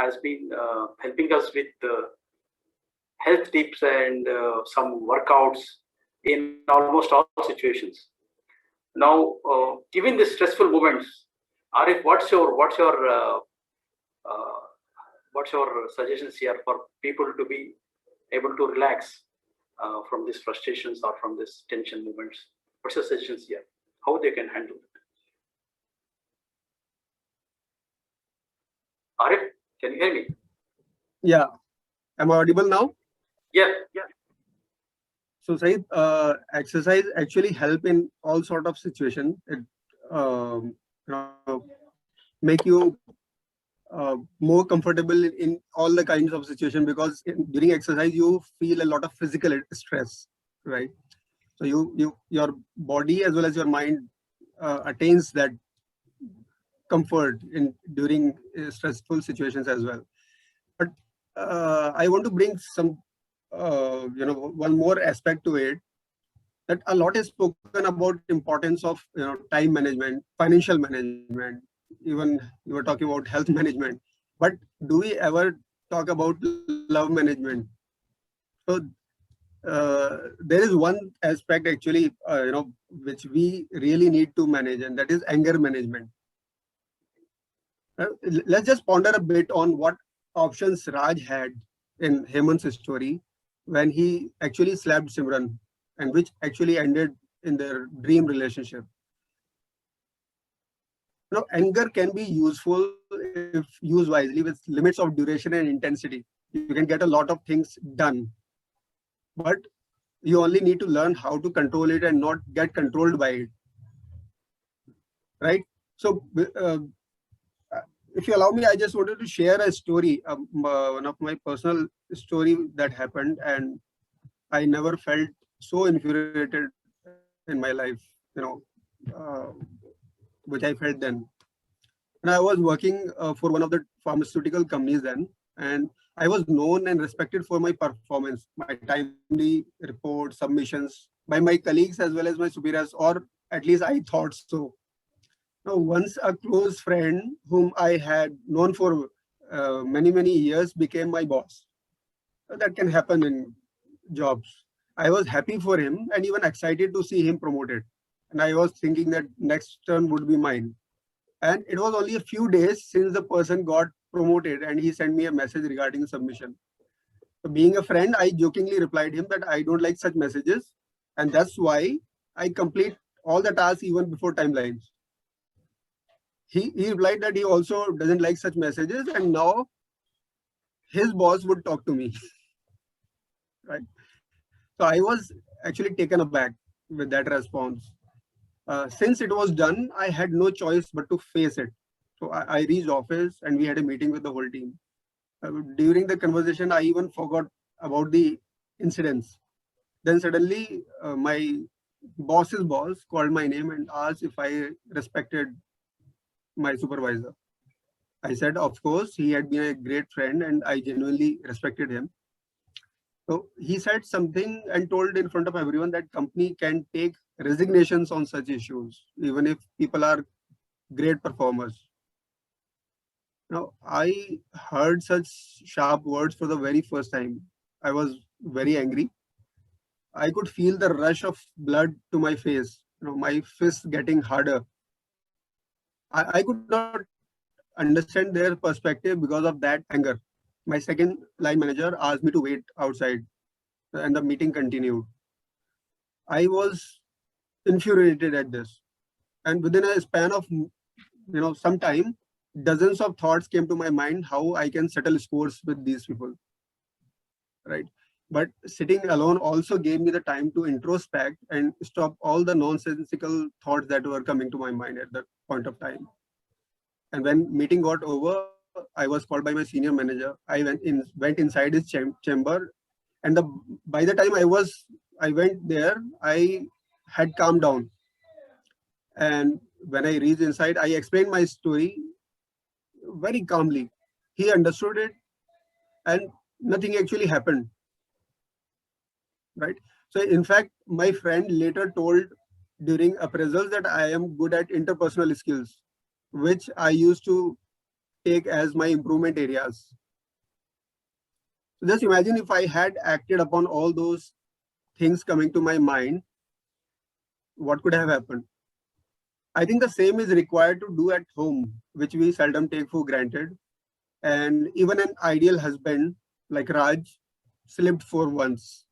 has been helping us with health tips and some workouts in almost all situations. Now, given the stressful moments, Arif, uh, what's your suggestions here for people to be able to relax from these frustrations or from these tension moments? What's your suggestions here? How they can handle it? Arif, can you hear me? Yeah. Am I audible now? Yeah. So, Said, exercise actually help in all sort of situation. It make you more comfortable in all the kinds of situation, because during exercise you feel a lot of physical stress, right? So your body as well as your mind attains that comfort in during stressful situations as well. But I want to bring some one more aspect to it, that a lot is spoken about importance of time management, financial management, even you were talking about health management. But do we ever talk about love management? So there is one aspect actually which we really need to manage, and that is anger management. Let's just ponder a bit on what options Raj had in Hemant's story when he actually slapped Simran, and which actually ended in their dream relationship. Anger can be useful if used wisely with limits of duration and intensity. You can get a lot of things done, but you only need to learn how to control it and not get controlled by it, right? So, if you allow me, I just wanted to share a story, one of my personal story that happened, and I never felt so infuriated in my life, uh, which I felt then. And I was working for one of the pharmaceutical companies then, and I was known and respected for my performance, my timely reports, submissions by my colleagues as well as my superiors, or at least I thought so. Now, once a close friend whom I had known for many years became my boss. That can happen in jobs. I was happy for him and even excited to see him promoted. And I was thinking that next turn would be mine. And it was only a few days since the person got promoted and he sent me a message regarding submission. So being a friend, I jokingly replied him that I don't like such messages. And that's why I complete all the tasks even before timelines. He replied that he also doesn't like such messages, and now his boss would talk to me. Right. So I was actually taken aback with that response. Since it was done, I had no choice but to face it. So I reached office and we had a meeting with the whole team. During the conversation, I even forgot about the incidents. Then suddenly, my boss's boss called my name and asked if I respected my supervisor. I said, of course, he had been a great friend and I genuinely respected him. So he said something and told in front of everyone that company can take resignations on such issues, even if people are great performers. Now, I heard such sharp words for the very first time. I was very angry. I could feel the rush of blood to my face, my fists getting harder. I could not understand their perspective because of that anger. My second line manager asked me to wait outside, and the meeting continued. I was infuriated at this. And within a span of some time, dozens of thoughts came to my mind how I can settle scores with these people. Right. But sitting alone also gave me the time to introspect and stop all the nonsensical thoughts that were coming to my mind at that point of time. And when meeting got over, I was called by my senior manager. Went inside his chamber, and by the time I went there, I had calmed down. And when I reached inside, I explained my story very calmly. He understood it, and nothing actually happened. Right. So, in fact, my friend later told during appraisals that I am good at interpersonal skills, which I used to take as my improvement areas. So just imagine if I had acted upon all those things coming to my mind, what could have happened? I think the same is required to do at home, which we seldom take for granted. And even an ideal husband like Raj slipped for once.